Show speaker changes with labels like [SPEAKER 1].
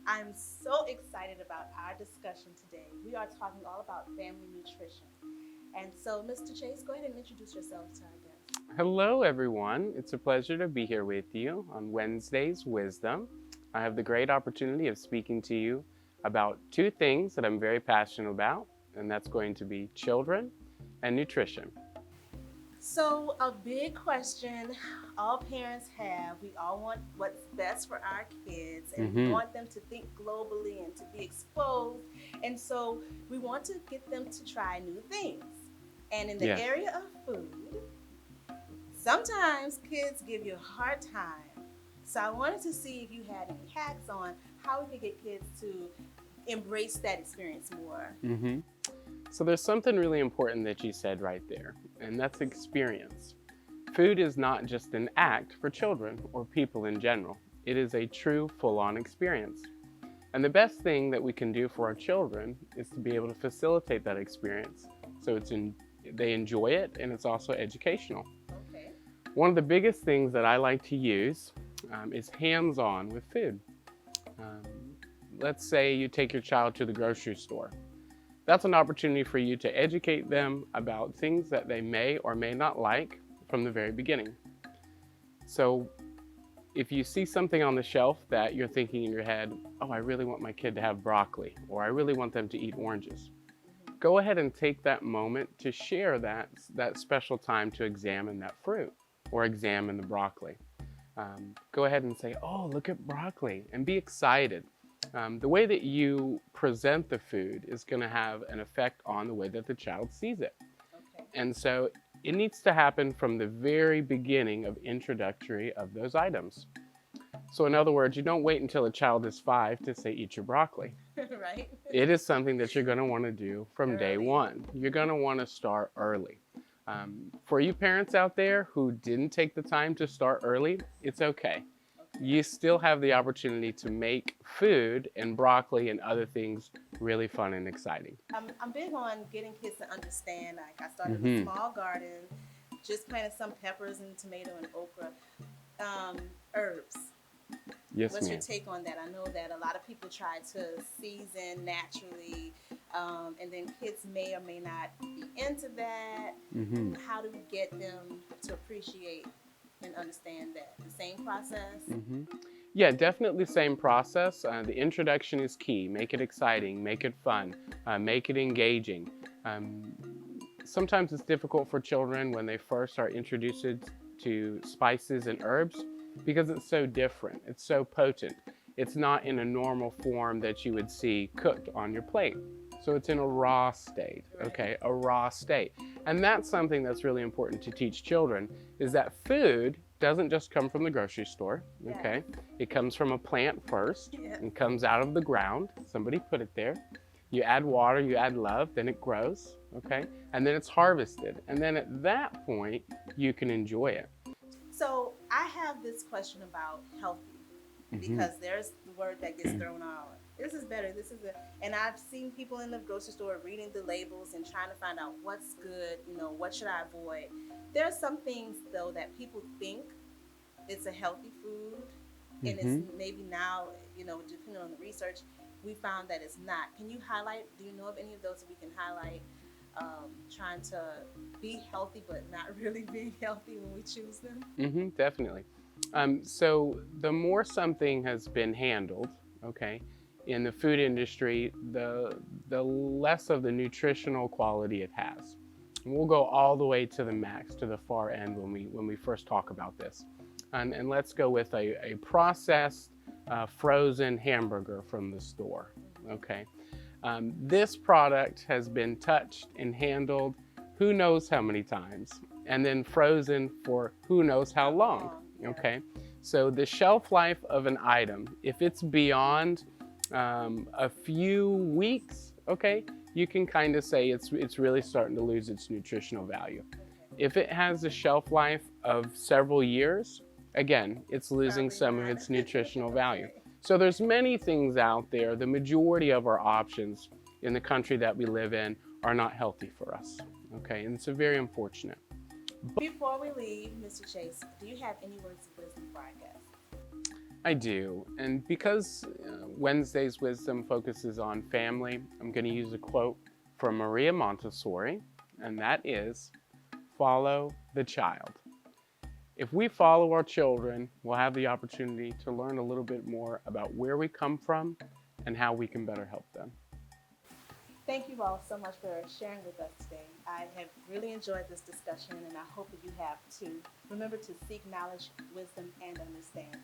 [SPEAKER 1] I'm so excited about our discussion today. We are talking all about family nutrition. And so, Mr. Chase, go ahead and introduce yourself to our guests.
[SPEAKER 2] Hello, everyone. It's a pleasure to be here with you on Wednesday's Wisdom. I have the great opportunity of speaking to you about two things that I'm very passionate about, and that's going to be children and nutrition.
[SPEAKER 1] So, a big question all parents have, we all want what's best for our kids and we
[SPEAKER 2] Mm-hmm.
[SPEAKER 1] want them to think globally and to be exposed. And so, we want to get them to try new things. And in the
[SPEAKER 2] Yes.
[SPEAKER 1] area of food, sometimes kids give you a hard time. So, I wanted to see if you had any hacks on how we could get kids to embrace that experience more.
[SPEAKER 2] Mm-hmm. So there's something really important that you said right there, and that's experience. Food is not just an act for children or people in general. It is a true full-on experience. And the best thing that we can do for our children is to be able to facilitate that experience so they enjoy it and it's also educational.
[SPEAKER 1] Okay.
[SPEAKER 2] One of the biggest things that I like to use is hands-on with food. Um, let's say you take your child to the grocery store. That's an opportunity for you to educate them about things that they may or may not like from the very beginning. So if you see something on the shelf that you're thinking in your head, oh, I really want my kid to have broccoli, or I really want them to eat oranges, go ahead and take that moment to share that special time to examine that fruit or examine the broccoli. Go ahead and say, oh, look at broccoli, and be excited. The way that you present the food is going to have an effect on the way that the child sees it.
[SPEAKER 1] Okay.
[SPEAKER 2] And so it needs to happen from the very beginning of introductory of those items. So in other words, you don't wait until a child is 5 to say, eat your broccoli.
[SPEAKER 1] Right?
[SPEAKER 2] It is something that you're going to want to do from day
[SPEAKER 1] Early.
[SPEAKER 2] one. You're going to want to start early. For you parents out there who didn't take the time to start early, it's okay.
[SPEAKER 1] Okay.
[SPEAKER 2] You still have the opportunity to make food and broccoli and other things really fun and exciting.
[SPEAKER 1] I'm big on getting kids to understand. Like I started a
[SPEAKER 2] Mm-hmm.
[SPEAKER 1] small garden, just planted some peppers and tomato and okra, herbs.
[SPEAKER 2] Yes,
[SPEAKER 1] What's your
[SPEAKER 2] ma'am.
[SPEAKER 1] take on that? I know that a lot of people try to season naturally, and then kids may or may not be into that.
[SPEAKER 2] Mm-hmm.
[SPEAKER 1] How do we get them to appreciate and understand that? The same process?
[SPEAKER 2] Mm-hmm. Yeah, definitely same process. The introduction is key. Make it exciting, make it fun, make it engaging. Um, Sometimes it's difficult for children when they first are introduced to spices and herbs because it's so different, it's so potent. It's not in a normal form that you would see cooked on your plate. So it's in a raw state, okay? A raw state. And that's something that's really important to teach children is that food doesn't just come from the grocery store, okay?
[SPEAKER 1] Yes.
[SPEAKER 2] It comes from a plant first
[SPEAKER 1] Yeah.
[SPEAKER 2] and comes out of the ground. Somebody put it there. You add water, you add love, then it grows, okay? And then it's harvested. And then at that point, you can enjoy it.
[SPEAKER 1] So I have this question about healthy
[SPEAKER 2] Mm-hmm.
[SPEAKER 1] because there's the word that gets thrown out. This is better. This is a, and I've seen people in the grocery store reading the labels and trying to find out what's good. What should I avoid? There are some things though that people think it's a healthy food, and it's
[SPEAKER 2] Mm-hmm.
[SPEAKER 1] maybe now, depending on the research, we found that it's not. Can you highlight? Do you know of any of those that we can highlight? Trying to be healthy, but not really being healthy when we choose them.
[SPEAKER 2] Mm-hmm, definitely. So the more something has been handled, okay, in the food industry, the less of the nutritional quality it has. And we'll go all the way to the max, to the far end when we first talk about this. And let's go with a processed frozen hamburger from the store, okay? This product has been touched and handled who knows how many times, and then frozen for who knows how long,
[SPEAKER 1] Yeah.
[SPEAKER 2] okay? So the shelf life of an item, if it's beyond a few weeks, okay, you can kind of say it's really starting to lose its nutritional value.
[SPEAKER 1] Okay.
[SPEAKER 2] If it has a shelf life of several years, again, it's losing
[SPEAKER 1] Probably
[SPEAKER 2] some of
[SPEAKER 1] not.
[SPEAKER 2] its nutritional value.
[SPEAKER 1] Okay.
[SPEAKER 2] So there's many things out there. The majority of our options in the country that we live in are not healthy for us, okay? And it's very unfortunate.
[SPEAKER 1] Before we leave, Mr. Chase, do you have any words of wisdom for our guests?
[SPEAKER 2] I do, and because Wednesday's wisdom focuses on family. I'm going to use a quote from Maria Montessori, and that is, follow the child. If we follow our children, we'll have the opportunity to learn a little bit more about where we come from and how we can better help them.
[SPEAKER 1] Thank you all so much for sharing with us today. I have really enjoyed this discussion, and I hope that you have too. Remember to seek knowledge, wisdom, and understanding.